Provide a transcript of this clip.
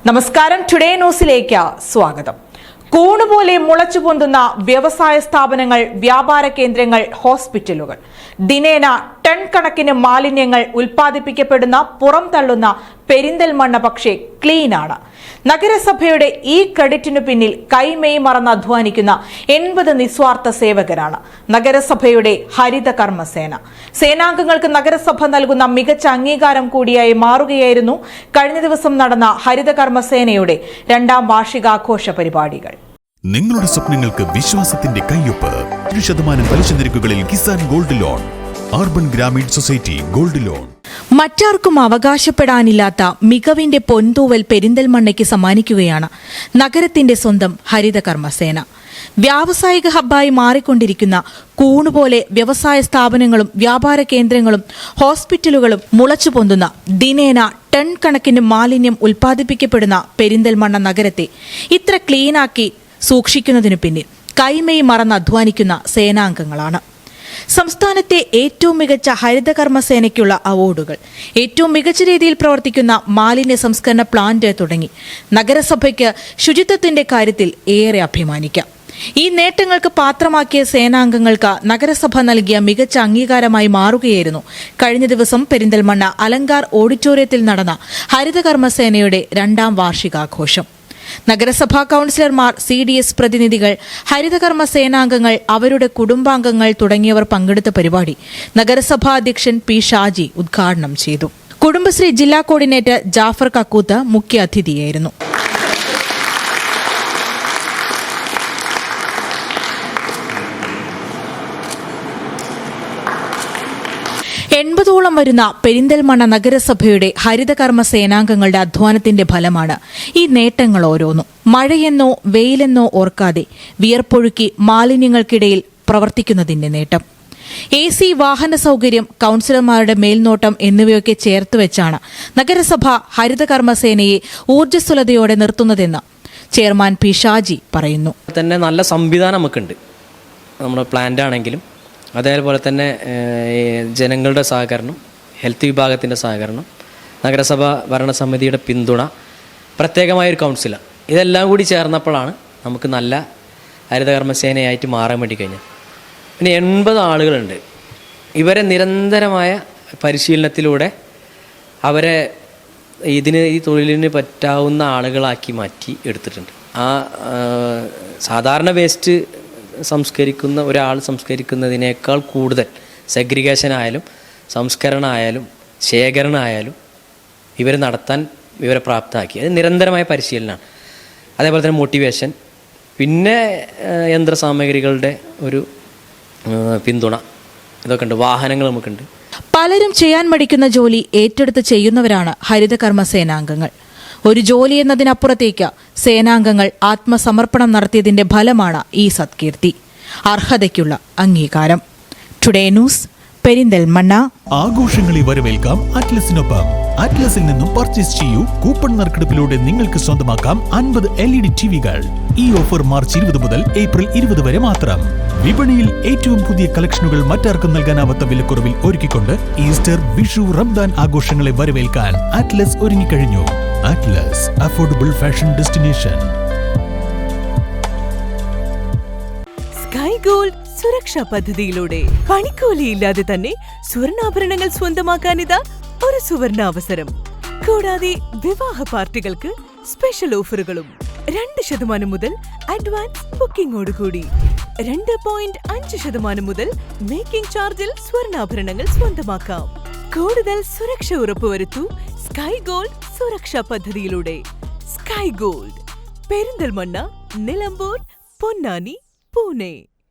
നമസ്കാരം, ടുഡേ ന്യൂസിലേക്ക് സ്വാഗതം. കൂണുപോലെ മുളച്ചുപൊന്തുന്ന വ്യവസായ സ്ഥാപനങ്ങൾ, വ്യാപാര കേന്ദ്രങ്ങൾ, ഹോസ്പിറ്റലുകൾ. ദിനേന ടൺ കണക്കിന് മാലിന്യങ്ങൾ ഉൽപ്പാദിപ്പിക്കപ്പെടുന്ന, പുറംതള്ളുന്ന പെരിന്തൽമണ്ണ പക്ഷേ ക്ലീനാണ്. നഗരസഭയുടെ ഈ ക്രെഡിറ്റിനു പിന്നിൽ കൈമേയ് മറന്ന് അധ്വാനിക്കുന്ന 80 നിസ്വാർത്ഥ സേവകരാണ് നഗരസഭയുടെ ഹരിത കർമ്മസേന. സേനാംഗങ്ങൾക്ക് നഗരസഭ നൽകുന്ന മികച്ച അംഗീകാരം കൂടിയായി മാറുകയായിരുന്നു കഴിഞ്ഞ ദിവസം നടന്ന ഹരിത കർമ്മസേനയുടെ 2ാം വാർഷികാഘോഷ പരിപാടികൾ. നിങ്ങളുടെ സ്വപ്നങ്ങൾക്ക് വിശ്വാസത്തിന്റെ കയ്യൊപ്പ്. 1% പലിശ നിരക്കുകളിൽ Kisan gold loan. Urban Grameen society gold loan. മറ്റാർക്കും അവകാശപ്പെടാനില്ലാത്ത മികവിന്റെ പൊൻതൂവൽ പെരിന്തൽമണ്ണയ്ക്ക് സമ്മാനിക്കുകയാണ് നഗരത്തിന്റെ സ്വന്തം ഹരിത കർമ്മസേന. വ്യാവസായിക ഹബ്ബായി മാറിക്കൊണ്ടിരിക്കുന്ന കൂണുപോലെ വ്യവസായ സ്ഥാപനങ്ങളും, വ്യാപാര കേന്ദ്രങ്ങളും, ഹോസ്പിറ്റലുകളും മുളച്ചുപൊന്തുന്ന, ദിനേന ടൺ കണക്കിന് മാലിന്യം ഉൽപ്പാദിപ്പിക്കപ്പെടുന്ന പെരിന്തൽമണ്ണ നഗരത്തെ ഇത്ര ക്ലീനാക്കി സൂക്ഷിക്കുന്നതിനു പിന്നിൽ കൈമേയ് മറന്ന് അധ്വാനിക്കുന്ന സേനാംഗങ്ങളാണ്. സംസ്ഥാനത്തെ ഏറ്റവും മികച്ച ഹരിത കർമ്മസേനയ്ക്കുള്ള അവാർഡുകൾ, ഏറ്റവും മികച്ച രീതിയിൽ പ്രവർത്തിക്കുന്ന മാലിന്യ സംസ്കരണ പ്ലാന്റ് തുടങ്ങി നഗരസഭയ്ക്ക് ശുചിത്വത്തിന്റെ കാര്യത്തിൽ ഏറെ അഭിമാനിക്കാം. ഈ നേട്ടങ്ങൾക്ക് പാത്രമാക്കിയ സേനാംഗങ്ങൾക്ക് നഗരസഭ നൽകിയ മികച്ച അംഗീകാരമായി മാറുകയായിരുന്നു കഴിഞ്ഞ ദിവസം പെരിന്തൽമണ്ണ അലങ്കാർ ഓഡിറ്റോറിയത്തിൽ നടന്ന ഹരിത കർമ്മസേനയുടെ 2ാം വാർഷികാഘോഷം. നഗരസഭാ കൌൺസിലർമാർ, CDS പ്രതിനിധികൾ, ഹരിതകർമ്മ സേനാംഗങ്ങൾ, അവരുടെ കുടുംബാംഗങ്ങൾ തുടങ്ങിയവർ പങ്കെടുത്ത പരിപാടി നഗരസഭാ അധ്യക്ഷൻ P. ഷാജി ഉദ്ഘാടനം ചെയ്തു. കുടുംബശ്രീ ജില്ലാ കോർഡിനേറ്റർ ജാഫർ കക്കൂത്ത് മുഖ്യാതിഥിയായിരുന്നു. ോളം വരുന്ന പെരിന്തൽമണ്ണ നഗരസഭയുടെ ഹരിതകർമ്മ സേനാംഗങ്ങളുടെ അധ്വാനത്തിന്റെ ഫലമാണ് ഈ നേട്ടങ്ങൾ ഓരോന്നും. മഴയെന്നോ വെയിലെന്നോ ഓർക്കാതെ വിയർപ്പൊഴുക്കി മാലിന്യങ്ങൾക്കിടയിൽ പ്രവർത്തിക്കുന്നതിന്റെ നേട്ടം. AC, വാഹന സൗകര്യം, കൌൺസിലർമാരുടെ മേൽനോട്ടം എന്നിവയൊക്കെ ചേർത്തുവെച്ചാണ് നഗരസഭ ഹരിതകർമ്മസേനയെ ഊർജ്ജസ്വലതയോടെ നിർത്തുന്നതെന്ന് ചെയർമാൻ P. ഷാജി പറയുന്നു. തന്നെ നല്ല സംവിധാനം നമുക്കുണ്ട്. നമ്മുടെ പ്ലാന്റ് ആണെങ്കിലും അതേപോലെ തന്നെ ജനങ്ങളുടെ സഹകരണം, ഹെൽത്ത് വിഭാഗത്തിൻ്റെ സഹകരണം, നഗരസഭ ഭരണസമിതിയുടെ പിന്തുണ, പ്രത്യേകമായൊരു കൗൺസിലർ, ഇതെല്ലാം കൂടി ചേർന്നപ്പോഴാണ് നമുക്ക് നല്ല ഹരിതകർമ്മസേനയായിട്ട് മാറാൻ വേണ്ടി കഴിഞ്ഞത്. പിന്നെ 80 ആളുകളുണ്ട്. ഇവരെ നിരന്തരമായ പരിശീലനത്തിലൂടെ അവരെ ഈ തൊഴിലിന് പറ്റാവുന്ന ആളുകളാക്കി മാറ്റി എടുത്തിട്ടുണ്ട്. സാധാരണ വേസ്റ്റ് സംസ്കരിക്കുന്ന ഒരാൾ സംസ്കരിക്കുന്നതിനേക്കാൾ കൂടുതൽ സെഗ്രിഗേഷൻ ആയാലും സംസ്കരണം ആയാലും ശേഖരണം ആയാലും ഇവർ നടത്താൻ ഇവരെ പ്രാപ്തമാക്കി. അത് നിരന്തരമായ പരിശീലനമാണ്. അതേപോലെ തന്നെ മോട്ടിവേഷൻ, പിന്നെ യന്ത്രസാമഗ്രികളുടെ ഒരു പിന്തുണ, ഇതൊക്കെ ഉണ്ട്. വാഹനങ്ങൾ നമുക്കുണ്ട്. പലരും ചെയ്യാൻ മടിക്കുന്ന ജോലി ഏറ്റെടുത്ത് ചെയ്യുന്നവരാണ് ഹരിതകർമ്മ സേനാംഗങ്ങൾ. ഒരു ജോലി എന്നതിനപ്പുറത്തേക്ക് സേനാംഗങ്ങൾ ആത്മസമർപ്പണം നടത്തിയതിന്റെ ഫലമാണ് ഈ സത്കീർത്തി, അർഹതയ്ക്കുള്ള അംഗീകാരം. Today news, Perinthalmanna. ആഘോഷങ്ങളെ വരവേൽക്കാം അറ്റ്ലസിനൊപ്പം. അറ്റ്ലസിൽ നിന്നും പർച്ചേസ് ചെയ്യൂ. കൂപ്പൺ നറുക്കെടുപ്പിലൂടെ നിങ്ങൾക്ക് സ്വന്തമാക്കാം 50 LED ടിവികൾ. ഈ ഓഫർ മാർച്ച് 20 മുതൽ ഏപ്രിൽ 20 വരെ മാത്രം. വിപണിയിൽ ഏറ്റവും പുതിയ കളക്ഷനുകൾ മറ്റാർക്കും നൽകാനാവാത്ത വിലക്കുറവിൽ ഒരുക്കിക്കൊണ്ട് ഈസ്റ്റർ, വിഷു, റംദാൻ ആഘോഷങ്ങളെ വരവേൽക്കാൻ അറ്റ്ലസ് ഒരുങ്ങിക്കഴിഞ്ഞു. Atlas, affordable fashion destination. Sky gold സുരക്ഷാ പദ്ധതിയിലൂടെ പണിക്കൂലിയില്ലാതെ തന്നെ സ്വർണ്ണാഭരണങ്ങൾ സ്വന്തമാക്കാനിതാ ഒരു സുവർണാവസരം. കൂടാതെ വിവാഹ പാർട്ടികൾക്ക് സ്പെഷ്യൽ ഓഫറുകളും. 2% മുതൽ അഡ്വാൻസ് ബുക്കിംഗോടുകൂടി 2.5% മുതൽ മേക്കിംഗ് ചാർജിൽ സ്വർണ്ണാഭരണങ്ങൾ സ്വന്തമാക്കാം. കൂടുതൽ സുരക്ഷ ഉറപ്പുവരുത്തൂ സ്കൈ ഗോൾഡ് സുരക്ഷാ പദ്ധതിയിലൂടെ. Sky gold, Perinthalmanna, Nilambur, Ponnani, Pune.